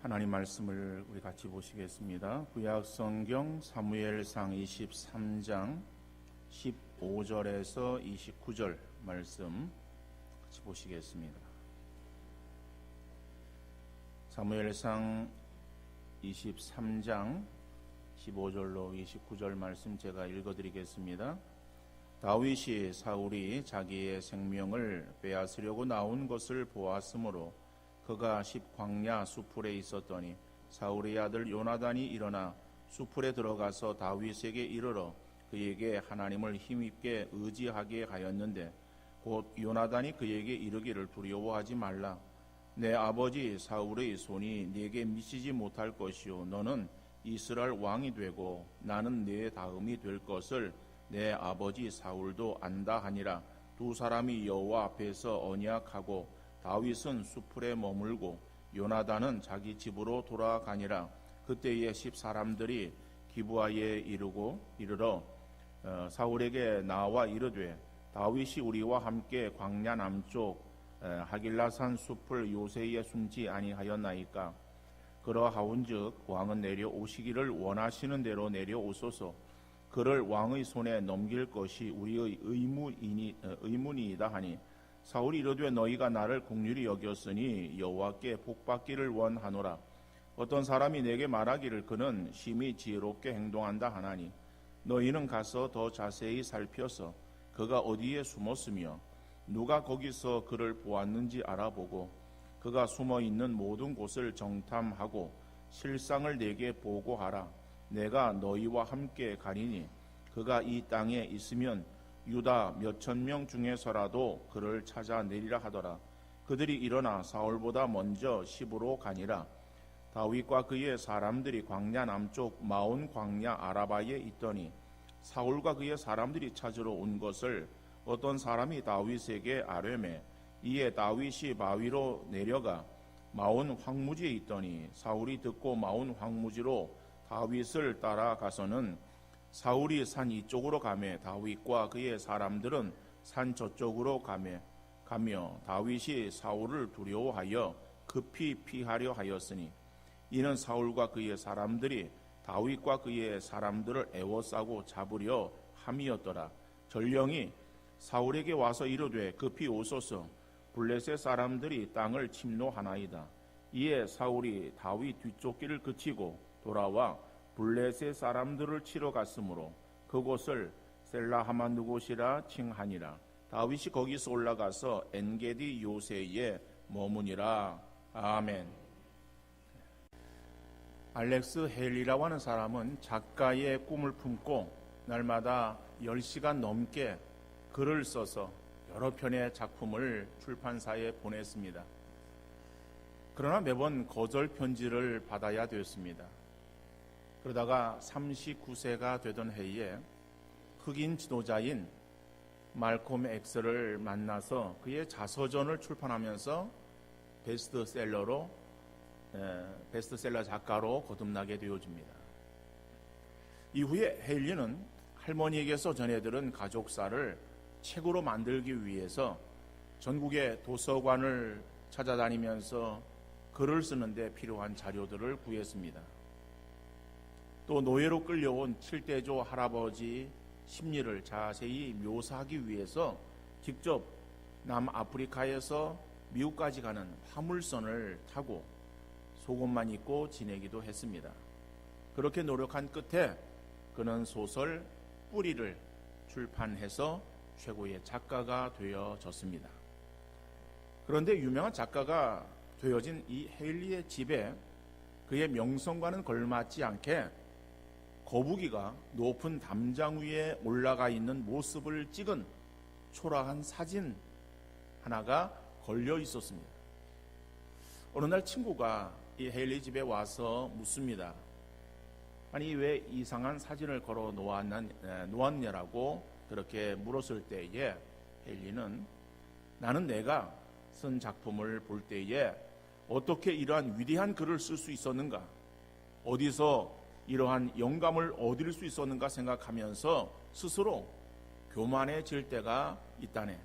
하나님 말씀을 우리 같이 보시겠습니다. 구약 성경 사무엘상 23장 15절에서 29절 말씀 같이 보시겠습니다. 사무엘상 23장 15절로 29절 말씀 제가 읽어드리겠습니다. 다윗이 사울이 자기의 생명을 빼앗으려고 나온 것을 보았으므로 그가 십광야 수풀에 있었더니 사울의 아들 요나단이 일어나 수풀에 들어가서 다윗에게 이르러 그에게 하나님을 힘있게 의지하게 하였는데 곧 요나단이 그에게 이르기를 두려워하지 말라. 내 아버지 사울의 손이 네게 미치지 못할 것이요 너는 이스라엘 왕이 되고 나는 네 다음이 될 것을 내 아버지 사울도 안다 하니라. 두 사람이 여호와 앞에서 언약하고 다윗은 수풀에 머물고 요나단은 자기 집으로 돌아가니라. 그때에 10사람들이 기브아에 이르러 사울에게 나와 이르되 다윗이 우리와 함께 광야 남쪽 하길라산 숲을 요새에 숨지 아니하였나이까. 그러하온즉 왕은 내려오시기를 원하시는 대로 내려오소서. 그를 왕의 손에 넘길 것이 우리의 의문이이다 하니 사울이 이르되 너희가 나를 긍휼히 여겼으니 여호와께 복받기를 원하노라. 어떤 사람이 내게 말하기를 그는 심히 지혜롭게 행동한다 하나니 너희는 가서 더 자세히 살펴서 그가 어디에 숨었으며 누가 거기서 그를 보았는지 알아보고 그가 숨어있는 모든 곳을 정탐하고 실상을 내게 보고하라. 내가 너희와 함께 가리니 그가 이 땅에 있으면 유다 몇천 명 중에서라도 그를 찾아내리라 하더라. 그들이 일어나 사울보다 먼저 시브로 가니라. 다윗과 그의 사람들이 광야 남쪽 마온 광야 아라바에 있더니 사울과 그의 사람들이 찾으러 온 것을 어떤 사람이 다윗에게 아뢰매 이에 다윗이 바위로 내려가 마온 황무지에 있더니 사울이 듣고 마온 황무지로 다윗을 따라가서는 사울이 산 이쪽으로 가매 다윗과 그의 사람들은 산 저쪽으로 가며 다윗이 사울을 두려워하여 급히 피하려 하였으니 이는 사울과 그의 사람들이 다윗과 그의 사람들을 애워싸고 잡으려 함이었더라. 전령이 사울에게 와서 이르되 급히 오소서. 블레셋 사람들이 땅을 침노하나이다. 이에 사울이 다윗 뒤쪽 길을 그치고 돌아와 블레셋 사람들을 치러 갔으므로 그곳을 셀라하만누곳이라 칭하니라. 다윗이 거기서 올라가서 엔게디 요새에 머무니라. 아멘. 알렉스 헤일리라고 하는 사람은 작가의 꿈을 품고 날마다 10시간 넘게 글을 써서 여러 편의 작품을 출판사에 보냈습니다. 그러나 매번 거절 편지를 받아야 되었습니다. 그러다가 39세가 되던 해에 흑인 지도자인 말콤 엑스를 만나서 그의 자서전을 출판하면서 베스트셀러 작가로 거듭나게 되어집니다. 이후에 헤일리는 할머니에게서 전해들은 가족사를 책으로 만들기 위해서 전국의 도서관을 찾아다니면서 글을 쓰는데 필요한 자료들을 구했습니다. 또 노예로 끌려온 7대조 할아버지 심리를 자세히 묘사하기 위해서 직접 남아프리카에서 미국까지 가는 화물선을 타고 속옷만 입고 지내기도 했습니다. 그렇게 노력한 끝에 그는 소설 뿌리를 출판해서 최고의 작가가 되어졌습니다. 그런데 유명한 작가가 되어진 이 헤일리의 집에 그의 명성과는 걸맞지 않게 거북이가 높은 담장 위에 올라가 있는 모습을 찍은 초라한 사진 하나가 걸려 있었습니다. 어느 날 친구가 이 헤일리 집에 와서 묻습니다. 아니 왜 이상한 사진을 걸어 놓았냐라고 그렇게 물었을 때에 헤일리는 나는 내가 쓴 작품을 볼 때에 어떻게 이러한 위대한 글을 쓸 수 있었는가, 어디서 이러한 영감을 얻을 수 있었는가 생각하면서 스스로 교만해질 때가 있다네.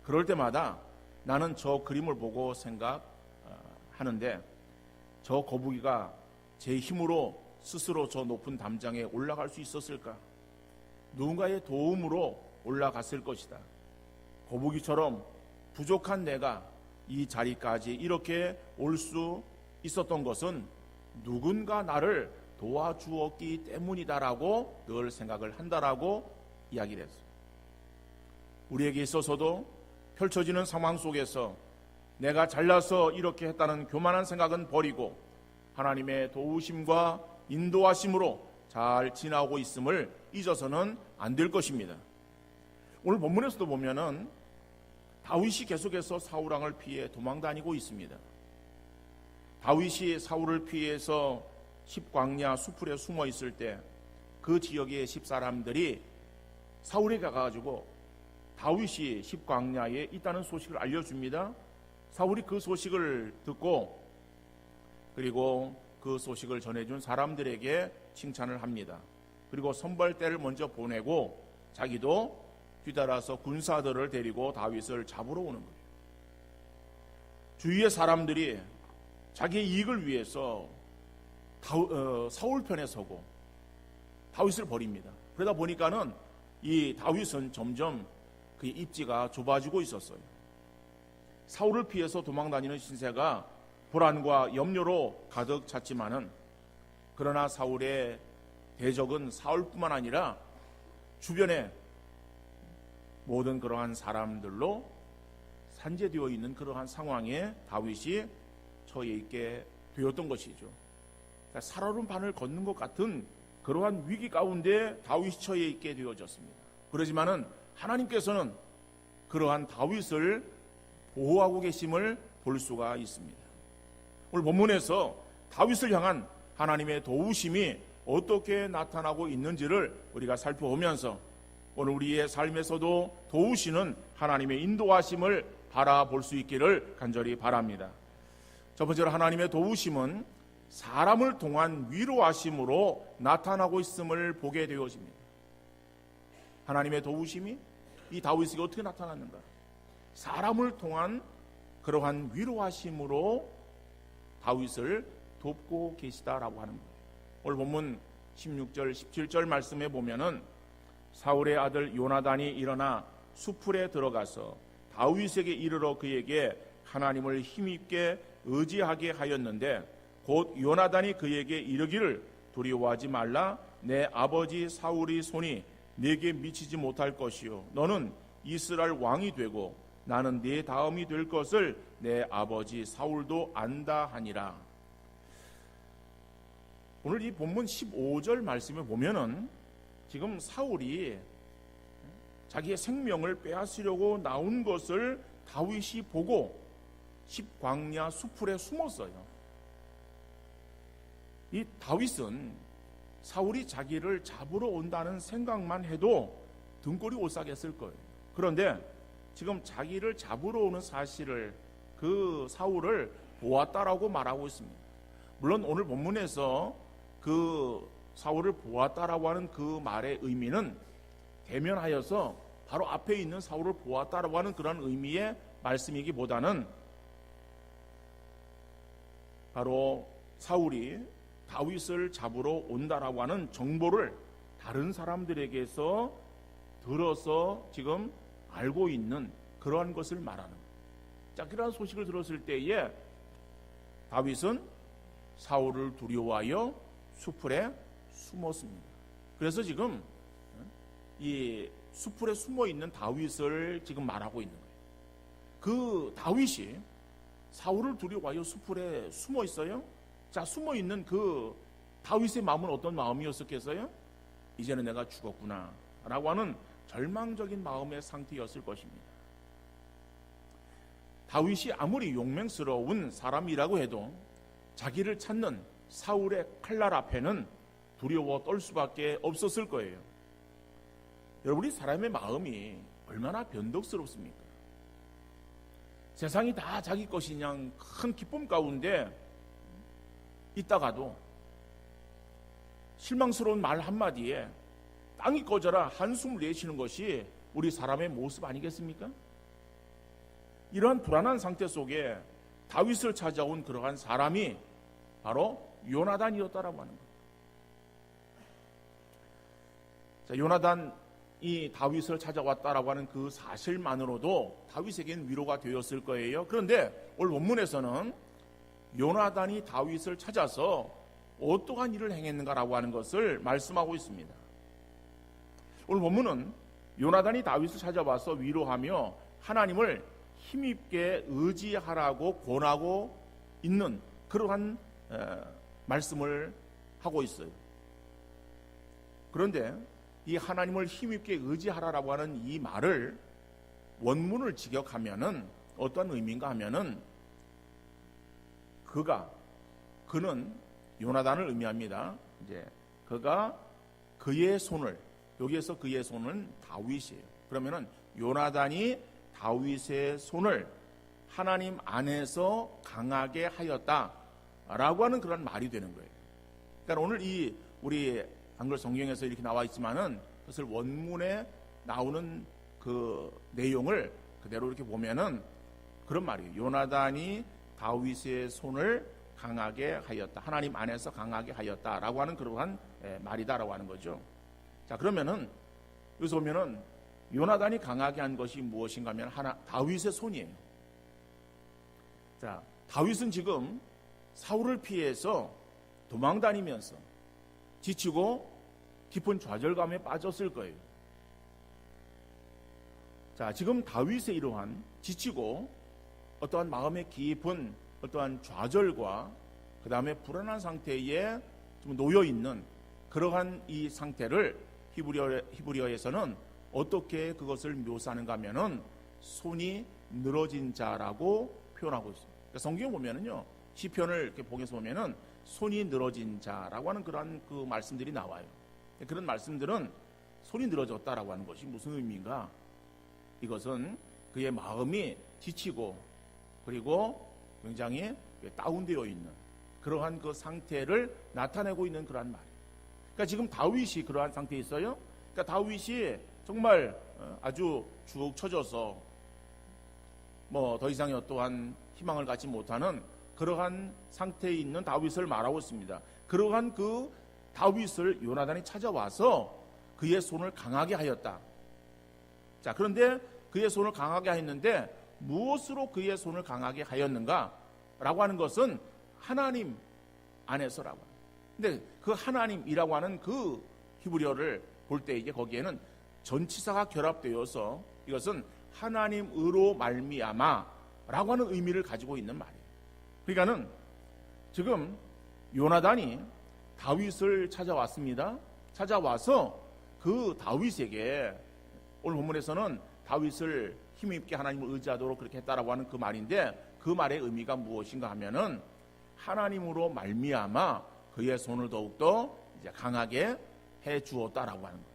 그럴 때마다 나는 저 그림을 보고 생각하는데 저 거북이가 제 힘으로 스스로 저 높은 담장에 올라갈 수 있었을까? 누군가의 도움으로 올라갔을 것이다. 거북이처럼 부족한 내가 이 자리까지 이렇게 올 수 있었던 것은 누군가 나를 도와주었기 때문이다라고 늘 생각을 한다라고 이야기를 했어요. 우리에게 있어서도 펼쳐지는 상황 속에서 내가 잘나서 이렇게 했다는 교만한 생각은 버리고 하나님의 도우심과 인도하심으로 잘 지나고 있음을 잊어서는 안 될 것입니다. 오늘 본문에서도 보면은 다윗이 계속해서 사울 왕을 피해 도망다니고 있습니다. 다윗이 사울을 피해서 십광야 수풀에 숨어 있을 때 그 지역의 십사람들이 사울에 가가지고 다윗이 십광야에 있다는 소식을 알려줍니다. 사울이 그 소식을 듣고 그리고 그 소식을 전해준 사람들에게 칭찬을 합니다. 그리고 선벌대를 먼저 보내고 자기도 뒤따라서 군사들을 데리고 다윗을 잡으러 오는 거예요. 주위의 사람들이 자기의 이익을 위해서 사울 편에 서고 다윗을 버립니다. 그러다 보니까는 이 다윗은 점점 그의 입지가 좁아지고 있었어요. 사울을 피해서 도망다니는 신세가 불안과 염려로 가득 찼지만은 그러나 사울의 대적은 사울뿐만 아니라 주변에 모든 그러한 사람들로 산재되어 있는 그러한 상황에 다윗이 처해 있게 되었던 것이죠. 그러니까 살얼음 반을 걷는 것 같은 그러한 위기 가운데 다윗이 처해 있게 되어졌습니다. 그러지만은 하나님께서는 그러한 다윗을 보호하고 계심을 볼 수가 있습니다. 오늘 본문에서 다윗을 향한 하나님의 도우심이 어떻게 나타나고 있는지를 우리가 살펴보면서 오늘 우리의 삶에서도 도우시는 하나님의 인도하심을 바라볼 수 있기를 간절히 바랍니다. 첫 번째로 하나님의 도우심은 사람을 통한 위로하심으로 나타나고 있음을 보게 되어집니다. 하나님의 도우심이 이 다윗에게 어떻게 나타났는가? 사람을 통한 그러한 위로하심으로 다윗을 돕고 계시다라고 하는 거예요. 오늘 본문 16절 17절 말씀에 보면은 사울의 아들 요나단이 일어나 수풀에 들어가서 다윗에게 이르러 그에게 하나님을 힘있게 의지하게 하였는데 곧 요나단이 그에게 이르기를 두려워하지 말라. 내 아버지 사울의 손이 내게 미치지 못할 것이요 너는 이스라엘 왕이 되고 나는 네 다음이 될 것을 내 아버지 사울도 안다 하니라. 오늘 이 본문 15절 말씀에 보면은 지금 사울이 자기의 생명을 빼앗으려고 나온 것을 다윗이 보고 십광야 수풀에 숨었어요. 이 다윗은 사울이 자기를 잡으러 온다는 생각만 해도 등골이 오싹했을 거예요. 그런데 지금 자기를 잡으러 오는 사실을 그 사울을 보았다라고 말하고 있습니다. 물론 오늘 본문에서 그 사울을 보았다라고 하는 그 말의 의미는 대면하여서 바로 앞에 있는 사울을 보았다라고 하는 그런 의미의 말씀이기보다는 바로 사울이 다윗을 잡으러 온다라고 하는 정보를 다른 사람들에게서 들어서 지금 알고 있는 그러한 것을 말하는 거예요. 자, 그러한 소식을 들었을 때에 다윗은 사울을 두려워하여 수풀에 숨었습니다. 그래서 지금 이 수풀에 숨어 있는 다윗을 지금 말하고 있는 거예요. 그 다윗이 사울을 두려워하여 수풀에 숨어 있어요. 자, 숨어 있는 그 다윗의 마음은 어떤 마음이었겠어요? 이제는 내가 죽었구나 라고 하는 절망적인 마음의 상태였을 것입니다. 다윗이 아무리 용맹스러운 사람이라고 해도 자기를 찾는 사울의 칼날 앞에는 두려워 떨 수밖에 없었을 거예요. 여러분, 우리 사람의 마음이 얼마나 변덕스럽습니까? 세상이 다 자기 것이냐 큰 기쁨 가운데 있다가도 실망스러운 말 한마디에 땅이 꺼져라 한숨을 내쉬는 것이 우리 사람의 모습 아니겠습니까? 이러한 불안한 상태 속에 다윗을 찾아온 그러한 사람이 바로 요나단이었다라고 하는 거예요. 자, 요나단이 다윗을 찾아왔다라고 하는 그 사실만으로도 다윗에게는 위로가 되었을 거예요. 그런데 오늘 본문에서는 요나단이 다윗을 찾아서 어떠한 일을 행했는가라고 하는 것을 말씀하고 있습니다. 오늘 본문은 요나단이 다윗을 찾아와서 위로하며 하나님을 힘있게 의지하라고 권하고 있는 그러한 말씀을 하고 있어요. 그런데 이 하나님을 힘있게 의지하라라고 하는 이 말을 원문을 직역하면은 어떤 의미인가 하면은 그는 요나단을 의미합니다. 이제 그가 그의 손을, 여기에서 그의 손은 다윗이에요. 그러면은 요나단이 다윗의 손을 하나님 안에서 강하게 하였다라고 하는 그런 말이 되는 거예요. 그러니까 오늘 우리 한글 성경에서 이렇게 나와 있지만은 그것을 원문에 나오는 그 내용을 그대로 이렇게 보면은 그런 말이에요. 요나단이 다윗의 손을 강하게 하였다. 하나님 안에서 강하게 하였다라고 하는 그러한 말이다라고 하는 거죠. 자, 그러면은 여기서 보면은 요나단이 강하게 한 것이 무엇인가 하면 다윗의 손이에요. 자, 다윗은 지금 사울을 피해서 도망다니면서 지치고 깊은 좌절감에 빠졌을 거예요. 자, 지금 다윗의 이러한 지치고 어떠한 마음의 깊은 어떠한 좌절과 그 다음에 불안한 상태에 좀 놓여 있는 그러한 이 상태를 히브리어에서는 어떻게 그것을 묘사하는가 하면은 손이 늘어진 자라고 표현하고 있어요. 그러니까 성경에 보면은요, 시편을 이렇게 보면서 보면은 손이 늘어진 자라고 하는 그런 그 말씀들이 나와요. 그런 말씀들은 손이 늘어졌다라고 하는 것이 무슨 의미인가? 이것은 그의 마음이 지치고 그리고 굉장히 다운되어 있는 그러한 그 상태를 나타내고 있는 그러한 말이에요. 그러니까 지금 다윗이 그러한 상태에 있어요. 그러니까 다윗이 정말 아주 축 처져서 뭐 더 이상의 어떠한 희망을 갖지 못하는 그러한 상태에 있는 다윗을 말하고 있습니다. 그러한 그 다윗을 요나단이 찾아와서 그의 손을 강하게 하였다. 자, 그런데 그의 손을 강하게 하였는데 무엇으로 그의 손을 강하게 하였는가? 라고 하는 것은 하나님 안에서라고 합니다. 근데 그 하나님이라고 하는 그 히브리어를 볼 때 이게 거기에는 전치사가 결합되어서 이것은 하나님으로 말미암아 라고 하는 의미를 가지고 있는 말이에요. 그러니까는 지금 요나단이 다윗을 찾아왔습니다. 찾아와서 그 다윗에게 오늘 본문에서는 다윗을 힘있게 하나님을 의지하도록 그렇게 했다라고 하는 그 말인데 그 말의 의미가 무엇인가 하면은 하나님으로 말미암아 그의 손을 더욱더 이제 강하게 해 주었다라고 하는 거예요.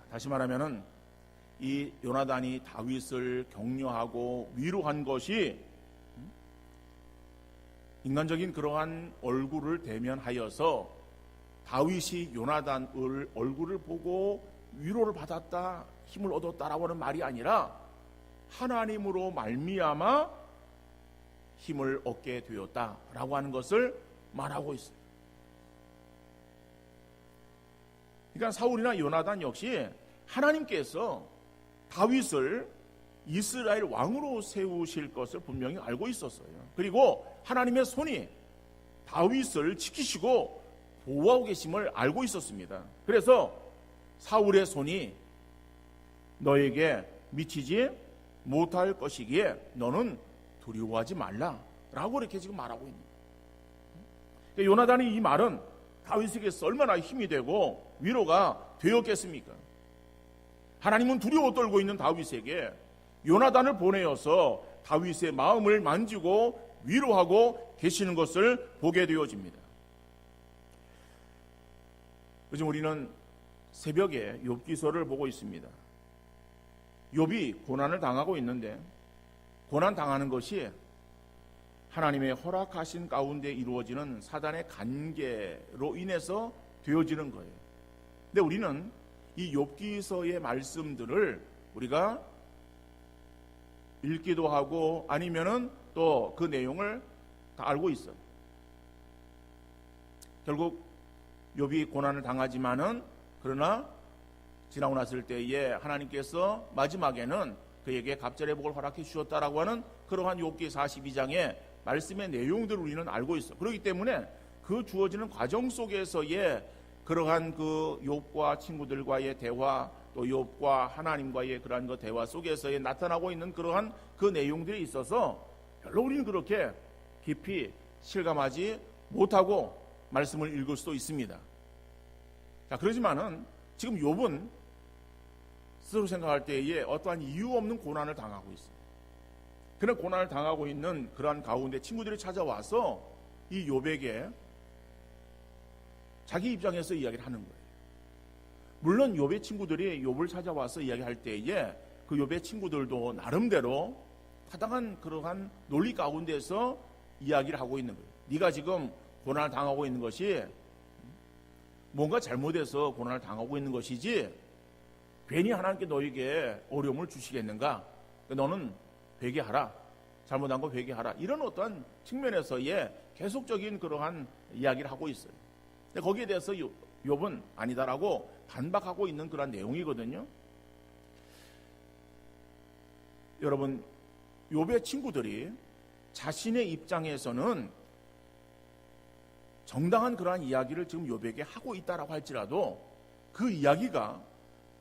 다시 말하면은 이 요나단이 다윗을 격려하고 위로한 것이 인간적인 그러한 얼굴을 대면하여서 다윗이 요나단을 얼굴을 보고 위로를 받았다, 힘을 얻었다라고 하는 말이 아니라 하나님으로 말미암아 힘을 얻게 되었다라고 하는 것을 말하고 있어요. 그러니까 사울이나 요나단 역시 하나님께서 다윗을 이스라엘 왕으로 세우실 것을 분명히 알고 있었어요. 그리고 하나님의 손이 다윗을 지키시고 보호하고 계심을 알고 있었습니다. 그래서 사울의 손이 너에게 미치지 못할 것이기에 너는 두려워하지 말라 라고 이렇게 지금 말하고 있는 거예요. 요나단이 이 말은 다윗에게서 얼마나 힘이 되고 위로가 되었겠습니까? 하나님은 두려워 떨고 있는 다윗에게 요나단을 보내어서 다윗의 마음을 만지고 위로하고 계시는 것을 보게 되어집니다. 요즘 우리는 새벽에 욥기서를 보고 있습니다. 욥이 고난을 당하고 있는데 고난 당하는 것이 하나님의 허락하신 가운데 이루어지는 사단의 관계로 인해서 되어지는 거예요. 근데 우리는 이 욥기서의 말씀들을 우리가 읽기도 하고 아니면은 또 그 내용을 다 알고 있어요. 결국 욥이 고난을 당하지만은 그러나 지나고 났을 때에 하나님께서 마지막에는 그에게 갑절의 복을 허락해 주셨다라고 하는 그러한 욥기 42장의 말씀의 내용들을 우리는 알고 있어. 그렇기 때문에 그 주어지는 과정 속에서의 그러한 그 욥과 친구들과의 대화, 또 욥과 하나님과의 그러한 그 대화 속에서의 나타나고 있는 그러한 그 내용들이 있어서 별로 우리는 그렇게 깊이 실감하지 못하고 말씀을 읽을 수도 있습니다. 자, 그러지만은 지금 욥은 스스로 생각할 때에 어떠한 이유 없는 고난을 당하고 있어요. 그런 고난을 당하고 있는 그러한 가운데 친구들이 찾아와서 이 욥에게 자기 입장에서 이야기를 하는 거예요. 물론 욥의 친구들이 욥을 찾아와서 이야기할 때에 그 욥의 친구들도 나름대로 타당한 그러한 논리 가운데서 이야기를 하고 있는 거예요. 네가 지금 고난을 당하고 있는 것이 뭔가 잘못해서 고난을 당하고 있는 것이지 괜히 하나님께 너에게 어려움을 주시겠는가? 너는 회개하라. 잘못한 거 회개하라. 이런 어떠한 측면에서의 계속적인 그러한 이야기를 하고 있어요. 근데 거기에 대해서 욥은 아니다라고 반박하고 있는 그런 내용이거든요. 여러분, 욥의 친구들이 자신의 입장에서는 정당한 그러한 이야기를 지금 욥에게 하고 있다라고 할지라도 그 이야기가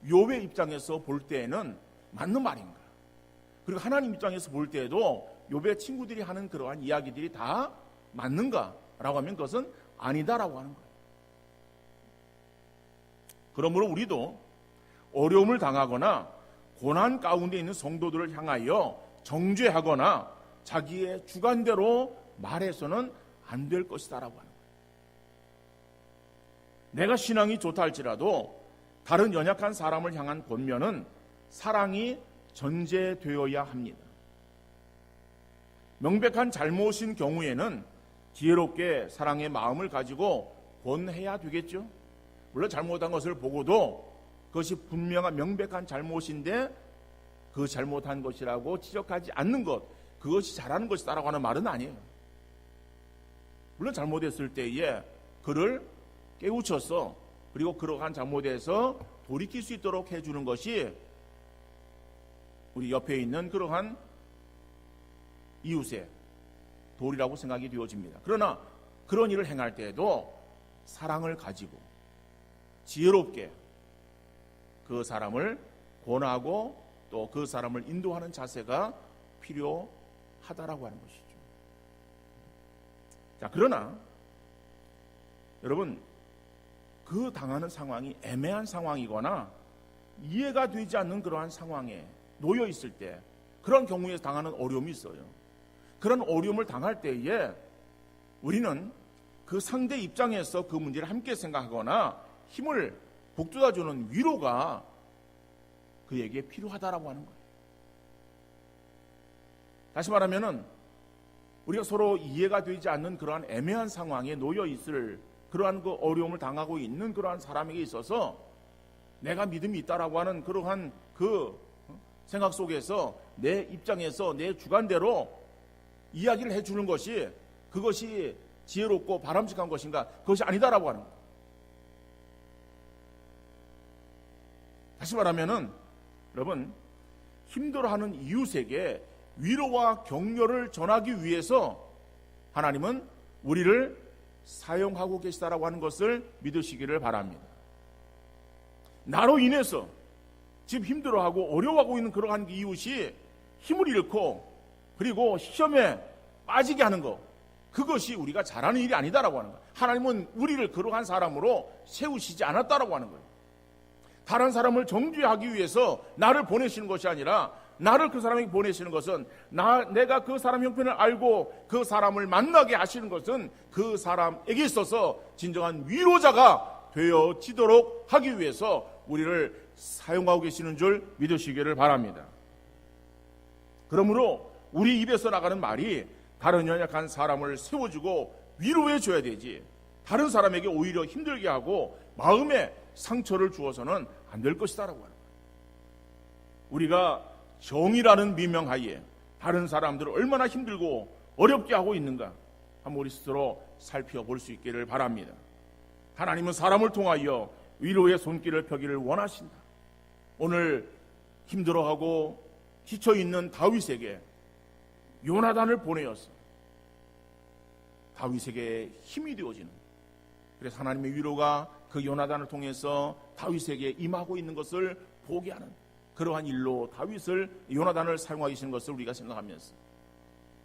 욥의 입장에서 볼 때에는 맞는 말인가? 그리고 하나님 입장에서 볼 때에도 욥의 친구들이 하는 그러한 이야기들이 다 맞는가라고 하면 그것은 아니다라고 하는 거예요. 그러므로 우리도 어려움을 당하거나 고난 가운데 있는 성도들을 향하여 정죄하거나 자기의 주관대로 말해서는 안 될 것이다라고 하는 거예요. 내가 신앙이 좋다 할지라도 다른 연약한 사람을 향한 권면은 사랑이 전제되어야 합니다. 명백한 잘못인 경우에는 지혜롭게 사랑의 마음을 가지고 권해야 되겠죠. 물론 잘못한 것을 보고도 그것이 분명한 명백한 잘못인데 그 잘못한 것이라고 지적하지 않는 것, 그것이 잘하는 것이다라고 하는 말은 아니에요. 물론 잘못했을 때에 그를 깨우쳐서 그리고 그러한 잘못에서 돌이킬 수 있도록 해주는 것이 우리 옆에 있는 그러한 이웃의 도리라고 생각이 되어집니다. 그러나 그런 일을 행할 때에도 사랑을 가지고 지혜롭게 그 사람을 권하고 또 그 사람을 인도하는 자세가 필요하다라고 하는 것이죠. 자, 그러나 여러분, 그 당하는 상황이 애매한 상황이거나 이해가 되지 않는 그러한 상황에 놓여 있을 때 그런 경우에 당하는 어려움이 있어요. 그런 어려움을 당할 때에 우리는 그 상대 입장에서 그 문제를 함께 생각하거나 힘을 북돋아주는 위로가 그에게 필요하다라고 하는 거예요. 다시 말하면은 우리가 서로 이해가 되지 않는 그러한 애매한 상황에 놓여 있을 그러한 그 어려움을 당하고 있는 그러한 사람에게 있어서 내가 믿음이 있다라고 하는 그러한 그 생각 속에서 내 입장에서 내 주관대로 이야기를 해주는 것이 그것이 지혜롭고 바람직한 것인가? 그것이 아니다라고 하는 거예요. 다시 말하면은 여러분, 힘들어하는 이웃에게 위로와 격려를 전하기 위해서 하나님은 우리를 사용하고 계시다라고 하는 것을 믿으시기를 바랍니다. 나로 인해서 지금 힘들어하고 어려워하고 있는 그러한 이웃이 힘을 잃고 그리고 시험에 빠지게 하는 것, 그것이 우리가 잘하는 일이 아니다라고 하는 거예요. 하나님은 우리를 그러한 사람으로 세우시지 않았다라고 하는 거예요. 다른 사람을 정죄하기 위해서 나를 보내시는 것이 아니라 나를 그 사람에게 보내시는 것은 내가 그 사람 형편을 알고 그 사람을 만나게 하시는 것은 그 사람에게 있어서 진정한 위로자가 되어지도록 하기 위해서 우리를 사용하고 계시는 줄 믿으시기를 바랍니다. 그러므로 우리 입에서 나가는 말이 다른 연약한 사람을 세워주고 위로해 줘야 되지, 다른 사람에게 오히려 힘들게 하고 마음에 상처를 주어서는 안 될 것이다라고 하는 거예요. 우리가 정의라는 미명하에 다른 사람들을 얼마나 힘들고 어렵게 하고 있는가, 한번 우리 스스로 살펴볼 수 있기를 바랍니다. 하나님은 사람을 통하여 위로의 손길을 펴기를 원하신다. 오늘 힘들어하고 지쳐있는 다윗에게 요나단을 보내어서 다윗에게 힘이 되어지는, 그래서 하나님의 위로가 그 요나단을 통해서 다윗에게 임하고 있는 것을 보게 하는 그러한 일로 다윗을, 요나단을 사용하고 계시는 것을 우리가 생각하면서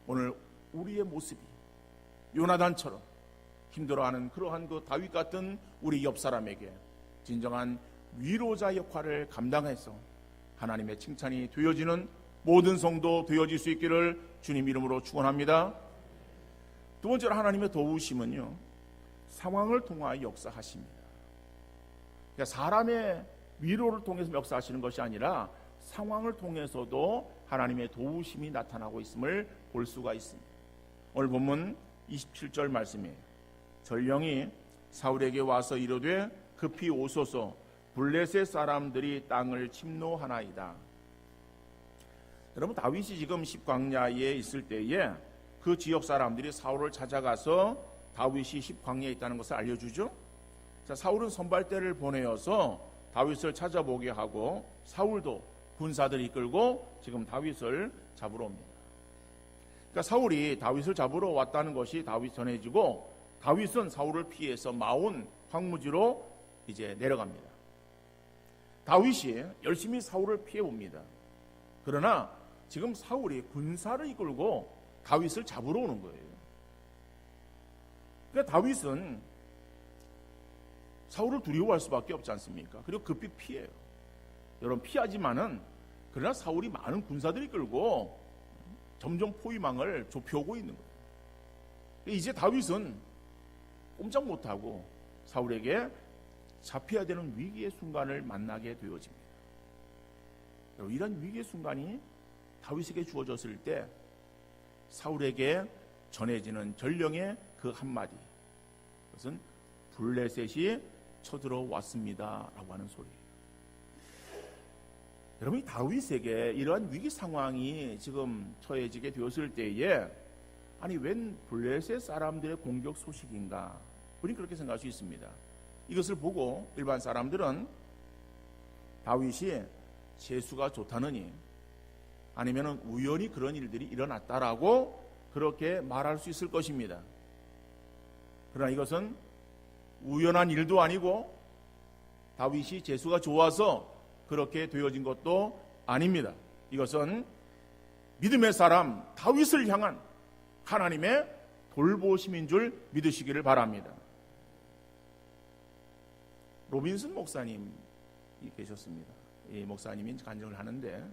오늘 우리의 모습이 요나단처럼 힘들어하는 그러한 그 다윗 같은 우리 옆 사람에게 진정한 위로자 역할을 감당해서 하나님의 칭찬이 되어지는 모든 성도 되어질 수 있기를 주님 이름으로 축원합니다. 두 번째로 하나님의 도우심은요, 상황을 통하여 역사하십니다. 그러니까 사람의 위로를 통해서 역사하시는 것이 아니라 상황을 통해서도 하나님의 도우심이 나타나고 있음을 볼 수가 있습니다. 오늘 본문 27절 말씀이에요. 전령이 사울에게 와서 이르되 급히 오소서, 블레셋 사람들이 땅을 침노하나이다. 여러분, 다윗이 지금 십광야에 있을 때에 그 지역 사람들이 사울을 찾아가서 다윗이 십광야에 있다는 것을 알려주죠. 자, 사울은 선발대를 보내어서 다윗을 찾아보게 하고 사울도 군사들을 이끌고 지금 다윗을 잡으러 옵니다. 그러니까 사울이 다윗을 잡으러 왔다는 것이 다윗 전해지고, 다윗은 사울을 피해서 마온 황무지로 이제 내려갑니다. 다윗이 열심히 사울을 피해 옵니다. 그러나 지금 사울이 군사를 이끌고 다윗을 잡으러 오는 거예요. 그러니까 다윗은 사울을 두려워할 수밖에 없지 않습니까? 그리고 급히 피해요. 여러분, 피하지만은 그러나 사울이 많은 군사들이 끌고 점점 포위망을 좁혀오고 있는 거예요. 이제 다윗은 꼼짝 못하고 사울에게 잡혀야 되는 위기의 순간을 만나게 되어집니다. 이런 위기의 순간이 다윗에게 주어졌을 때 사울에게 전해지는 전령의 그 한마디, 그것은 블레셋이 쳐들어왔습니다 라고 하는 소리예요. 여러분, 다윗에게 이러한 위기 상황이 지금 처해지게 되었을 때에, 아니 웬 블레셋 사람들의 공격 소식인가, 우리는 그렇게 생각할 수 있습니다. 이것을 보고 일반 사람들은 다윗이 재수가 좋다느니 아니면 우연히 그런 일들이 일어났다라고 그렇게 말할 수 있을 것입니다. 그러나 이것은 우연한 일도 아니고 다윗이 재수가 좋아서 그렇게 되어진 것도 아닙니다. 이것은 믿음의 사람 다윗을 향한 하나님의 돌보심인 줄 믿으시기를 바랍니다. 로빈슨 목사님이 계셨습니다. 이 목사님이 간증을 하는데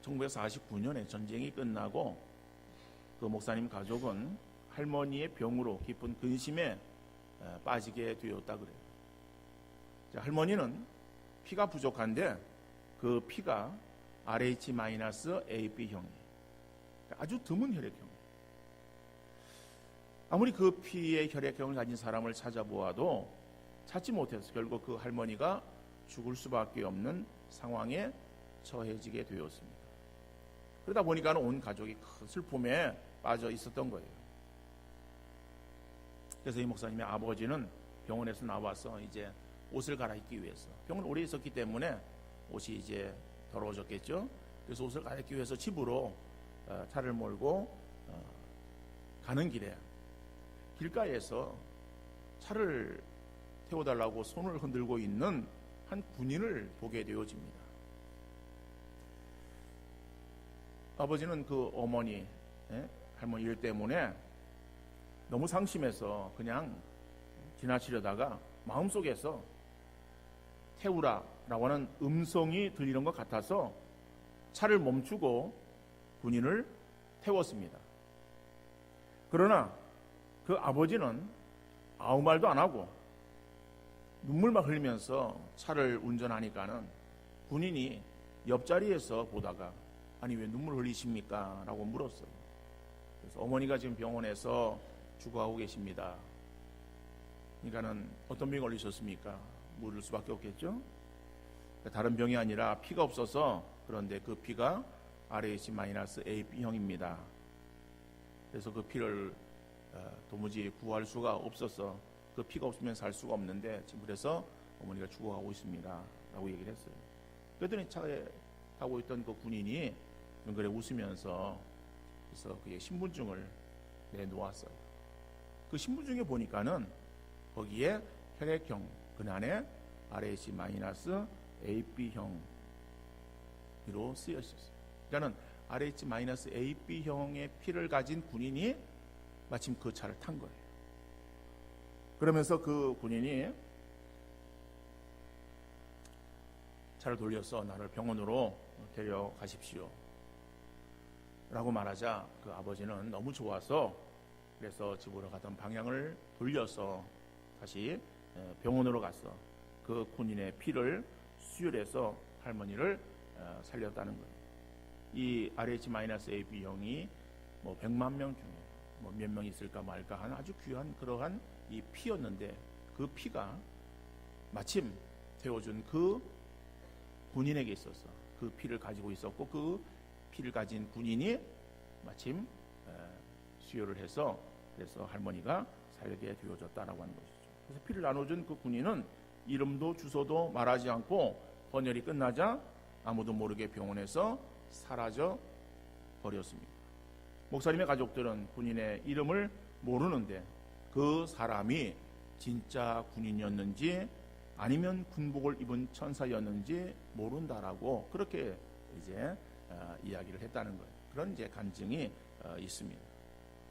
1949년에 전쟁이 끝나고 그 목사님 가족은 할머니의 병으로 깊은 근심에 빠지게 되었다 그래요. 할머니는 피가 부족한데 그 피가 RH-AB형이에요. 아주 드문 혈액형. 아무리 그 피의 혈액형을 가진 사람을 찾아보아도 찾지 못해서 결국 그 할머니가 죽을 수밖에 없는 상황에 처해지게 되었습니다. 그러다 보니까 온 가족이 큰 슬픔에 빠져 있었던 거예요. 그래서 이 목사님의 아버지는 병원에서 나와서 이제 옷을 갈아입기 위해서, 병원 오래 있었기 때문에 옷이 이제 더러워졌겠죠. 그래서 옷을 갈아입기 위해서 집으로 차를 몰고 가는 길에 길가에서 차를 태워달라고 손을 흔들고 있는 한 군인을 보게 되어집니다. 아버지는 그 어머니, 할머니 일 때문에 너무 상심해서 그냥 지나치려다가 마음속에서 태우라라고 하는 음성이 들리는 것 같아서 차를 멈추고 군인을 태웠습니다. 그러나 그 아버지는 아무 말도 안 하고 눈물만 흘리면서 차를 운전하니까는 군인이 옆자리에서 보다가 아니 왜 눈물 흘리십니까? 라고 물었어요. 그래서 어머니가 지금 병원에서 죽어가고 계십니다. 그러니까는 어떤 병이 걸리셨습니까? 물을 수밖에 없겠죠. 다른 병이 아니라 피가 없어서, 그런데 그 피가 RH-AB형입니다. 그래서 그 피를 도무지 구할 수가 없어서 그 피가 없으면 살 수가 없는데 지금 그래서 어머니가 죽어가고 있습니다 라고 얘기를 했어요. 그랬더니 차에 타고 있던 그 군인이 그래 웃으면서 그래서 그의 신분증을 내놓았어요. 그 신분증에 보니까는 거기에 혈액형 근안에 RH-AB형으로 쓰여 있었어요. 그러니까는 RH-AB형의 피를 가진 군인이 마침 그 차를 탄 거예요. 그러면서 그 군인이 차를 돌려서 나를 병원으로 데려가십시오 라고 말하자 그 아버지는 너무 좋아서 그래서 집으로 가던 방향을 돌려서 다시 병원으로 가서 그 군인의 피를 수혈해서 할머니를 살렸다는 거예요. 이 RH-AB형이 뭐 100만 명 중에 뭐 몇 명 있을까 말까 하는 아주 귀한 그러한 이 피였는데 그 피가 마침 되어준 그 군인에게 있어서 그 피를 가지고 있었고 그 피를 가진 군인이 마침 수혈을 해서 그래서 할머니가 살게 되어졌다라고 하는 것이죠. 그래서 피를 나눠준 그 군인은 이름도 주소도 말하지 않고 헌혈이 끝나자 아무도 모르게 병원에서 사라져 버렸습니다. 목사님의 가족들은 군인의 이름을 모르는데 그 사람이 진짜 군인이었는지 아니면 군복을 입은 천사였는지 모른다라고 그렇게 이제 이야기를 했다는 거예요. 그런 이제 간증이 있습니다.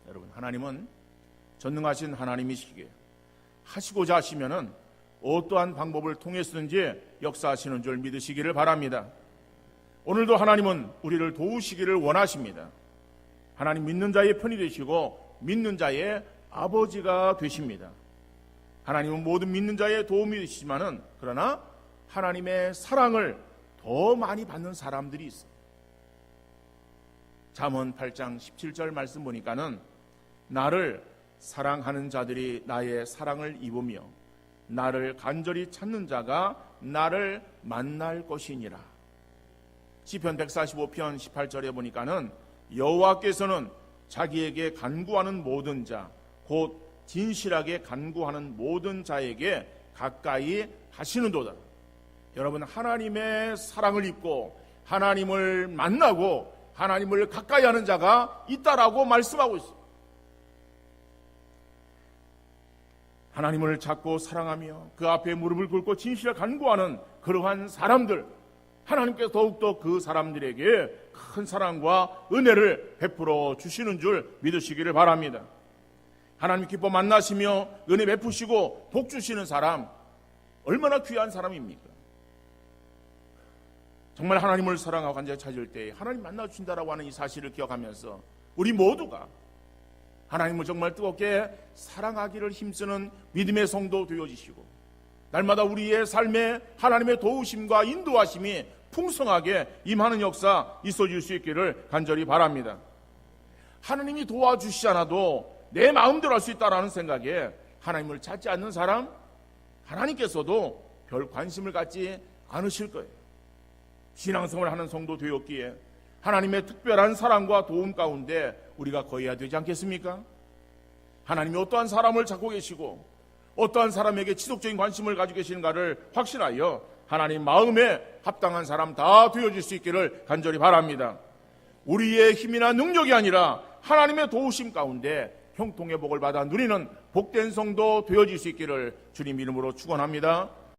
여러분, 하나님은 전능하신 하나님이시기에 하시고자 하시면은 어떠한 방법을 통해서든지 역사하시는 줄 믿으시기를 바랍니다. 오늘도 하나님은 우리를 도우시기를 원하십니다. 하나님 믿는 자의 편이 되시고 믿는 자의 아버지가 되십니다. 하나님은 모든 믿는 자의 도움이 되시지만은 그러나 하나님의 사랑을 더 많이 받는 사람들이 있어요. 잠언 8장 17절 말씀 보니까는 나를 사랑하는 자들이 나의 사랑을 입으며 나를 간절히 찾는 자가 나를 만날 것이니라. 시편 145편 18절에 보니까는 여호와께서는 자기에게 간구하는 모든 자, 곧 진실하게 간구하는 모든 자에게 가까이 하시는도다. 여러분, 하나님의 사랑을 입고 하나님을 만나고 하나님을 가까이 하는 자가 있다라고 말씀하고 있습니다. 하나님을 찾고 사랑하며 그 앞에 무릎을 꿇고 진실하게 간구하는 그러한 사람들, 하나님께서 더욱더 그 사람들에게 큰 사랑과 은혜를 베풀어 주시는 줄 믿으시기를 바랍니다. 하나님 기뻐 만나시며 은혜 베푸시고 복 주시는 사람, 얼마나 귀한 사람입니까? 정말 하나님을 사랑하고 간절히 찾을 때 하나님 만나주신다라고 하는 이 사실을 기억하면서 우리 모두가 하나님을 정말 뜨겁게 사랑하기를 힘쓰는 믿음의 성도 되어지시고 날마다 우리의 삶에 하나님의 도우심과 인도하심이 풍성하게 임하는 역사 있어질 수 있기를 간절히 바랍니다. 하나님이 도와주시지 않아도 내 마음대로 할 수 있다라는 생각에 하나님을 찾지 않는 사람, 하나님께서도 별 관심을 갖지 않으실 거예요. 신앙생활을 하는 성도 되었기에 하나님의 특별한 사랑과 도움 가운데 우리가 거해야 되지 않겠습니까? 하나님이 어떠한 사람을 찾고 계시고 어떠한 사람에게 지속적인 관심을 가지고 계시는가를 확신하여 하나님 마음에 합당한 사람 다 되어질 수 있기를 간절히 바랍니다. 우리의 힘이나 능력이 아니라 하나님의 도우심 가운데 형통의 복을 받아 누리는 복된 성도 되어질 수 있기를 주님 이름으로 축원합니다.